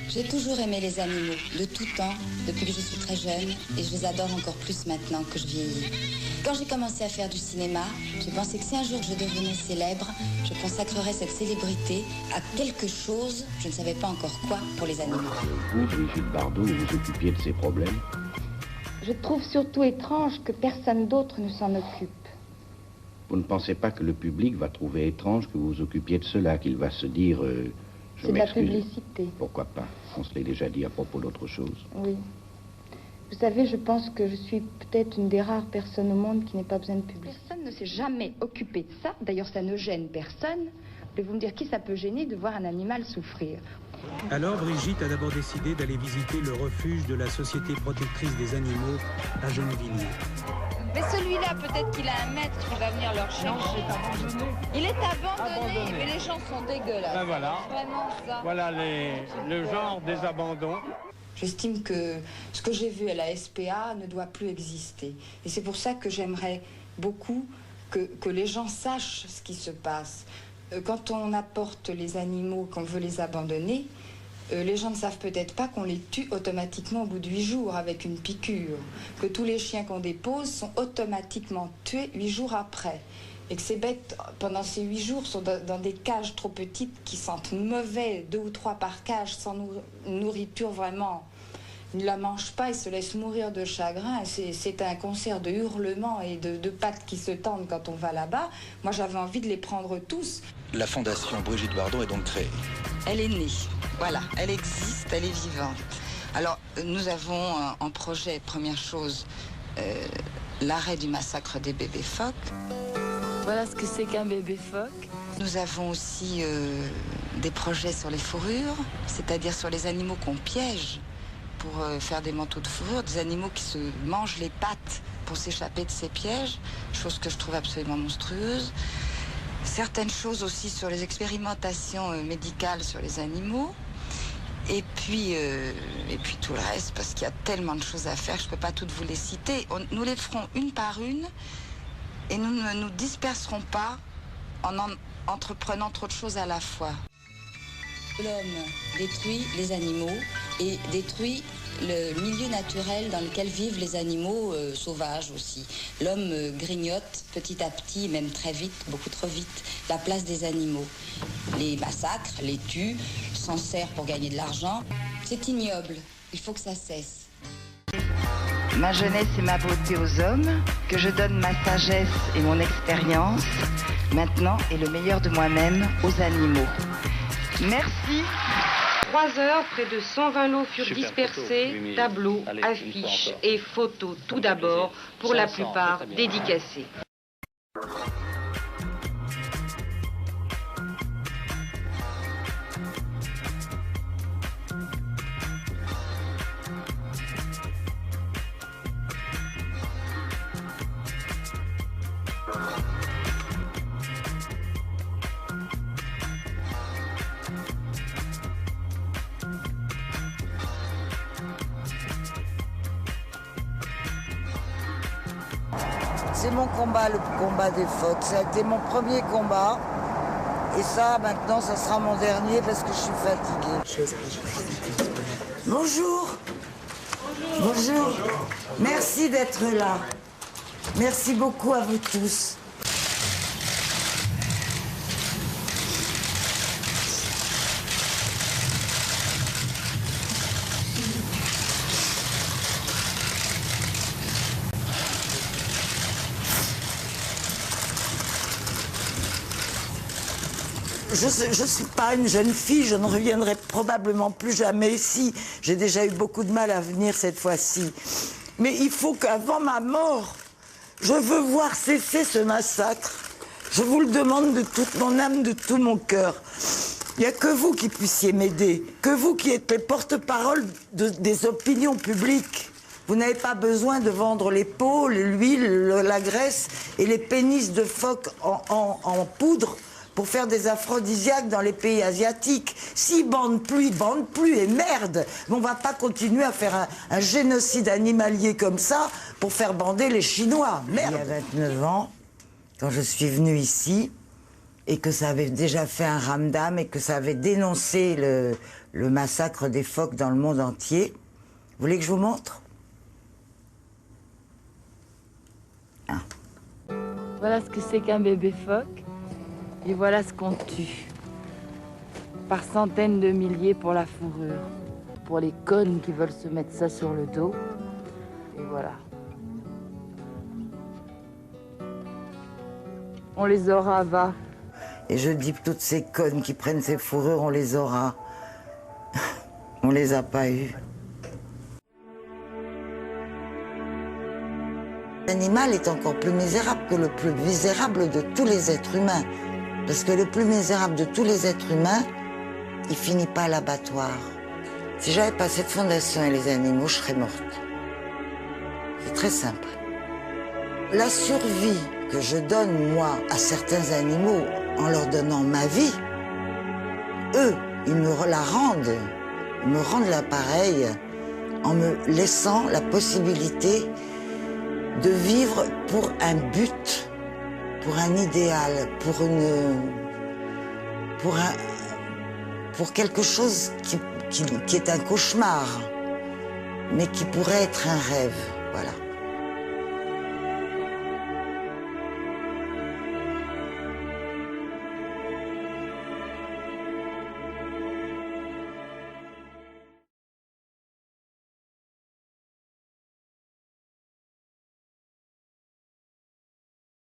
J'ai toujours aimé les animaux, de tout temps, depuis que je suis très jeune, et je les adore encore plus maintenant que je vieillis. Quand j'ai commencé à faire du cinéma, j'ai pensé que si un jour je devenais célèbre, je consacrerais cette célébrité à quelque chose, je ne savais pas encore quoi, pour les animaux. Vous, Brigitte Bardot, vous vous occupiez de ces problèmes? Je trouve surtout étrange que personne d'autre ne s'en occupe. Vous ne pensez pas que le public va trouver étrange que vous vous occupiez de cela, qu'il va se dire... C'est de la publicité. Pourquoi pas? On se l'est déjà dit à propos d'autre chose. Oui. Vous savez, je pense que je suis peut-être une des rares personnes au monde qui n'ait pas besoin de publicité. Personne ne s'est jamais occupé de ça. D'ailleurs, ça ne gêne personne. Voulez-vous me dire qui ça peut gêner de voir un animal souffrir? Alors Brigitte a d'abord décidé d'aller visiter le refuge de la Société protectrice des animaux à Gennevilliers. Mais celui-là, peut-être qu'il a un maître qui va venir leur chercher. Il est abandonné, mais les gens sont dégueulasses. Ben voilà. Vraiment ça. Voilà le genre des abandons. J'estime que ce que j'ai vu à la SPA ne doit plus exister. Et c'est pour ça que j'aimerais beaucoup que les gens sachent ce qui se passe. Quand on apporte les animaux, qu'on veut les abandonner, les gens ne savent peut-être pas qu'on les tue automatiquement au bout de 8 jours avec une piqûre. Que tous les chiens qu'on dépose sont automatiquement tués 8 jours après. Et que ces bêtes, pendant ces 8 jours, sont dans des cages trop petites qui sentent mauvais, 2 ou 3 par cage, sans nourriture vraiment. Ils ne la mangent pas, ils se laissent mourir de chagrin. C'est un concert de hurlements et de pattes qui se tendent quand on va là-bas. Moi, j'avais envie de les prendre tous. La fondation Brigitte Bardot est donc créée. Elle est née, voilà, elle existe, elle est vivante. Alors, nous avons en projet, première chose, l'arrêt du massacre des bébés phoques. Voilà ce que c'est qu'un bébé phoque. Nous avons aussi des projets sur les fourrures, c'est-à-dire sur les animaux qu'on piège pour faire des manteaux de fourrure, des animaux qui se mangent les pattes pour s'échapper de ces pièges, chose que je trouve absolument monstrueuse. Certaines choses aussi sur les expérimentations médicales sur les animaux. Et puis tout le reste, parce qu'il y a tellement de choses à faire, je ne peux pas toutes vous les citer. Nous les ferons une par une et nous ne nous disperserons pas en entreprenant trop de choses à la fois. L'homme détruit les animaux et détruit le milieu naturel dans lequel vivent les animaux sauvages aussi. L'homme grignote petit à petit, même très vite, beaucoup trop vite, la place des animaux. Les massacre, les tue, s'en sert pour gagner de l'argent. C'est ignoble, il faut que ça cesse. Ma jeunesse et ma beauté aux hommes, que je donne ma sagesse et mon expérience, maintenant et le meilleur de moi-même aux animaux. Merci. 3 heures, près de 120 lots furent dispersés, tableaux, affiches et photos tout d'abord, pour la plupart dédicacés. C'est mon combat, le combat des phoques. Ça a été mon premier combat. Et ça, maintenant, ça sera mon dernier parce que je suis fatiguée. Bonjour. Bonjour. Merci d'être là. Merci beaucoup à vous tous. Je ne suis pas une jeune fille, je ne reviendrai probablement plus jamais ici. J'ai déjà eu beaucoup de mal à venir cette fois-ci. Mais il faut qu'avant ma mort, je veux voir cesser ce massacre. Je vous le demande de toute mon âme, de tout mon cœur. Il n'y a que vous qui puissiez m'aider, que vous qui êtes les porte-parole des opinions publiques. Vous n'avez pas besoin de vendre les peaux, l'huile, la graisse et les pénis de phoque en poudre pour faire des aphrodisiaques dans les pays asiatiques. S'ils bandent plus, ils bandent plus, et merde. Mais on va pas continuer à faire un génocide animalier comme ça pour faire bander les Chinois. Merde. Il y a 29 ans, quand je suis venue ici, et que ça avait déjà fait un ramdam, et que ça avait dénoncé le massacre des phoques dans le monde entier. Vous voulez que je vous montre? Ah. Voilà ce que c'est qu'un bébé phoque, et voilà ce qu'on tue. Par centaines de milliers pour la fourrure, pour les connes qui veulent se mettre ça sur le dos, et voilà. On les aura, va. Et je dis que toutes ces connes qui prennent ces fourrures, on les aura. On les a pas eues. L'animal est encore plus misérable que le plus misérable de tous les êtres humains. Parce que le plus misérable de tous les êtres humains, il finit pas à l'abattoir. Si j'avais pas cette fondation et les animaux, je serais morte. C'est très simple. La survie que je donne, moi, à certains animaux, en leur donnant ma vie, eux, ils me la rendent. Ils me rendent l'appareil en me laissant la possibilité de vivre pour un but, pour un idéal, pour quelque chose qui est un cauchemar, mais qui pourrait être un rêve, voilà.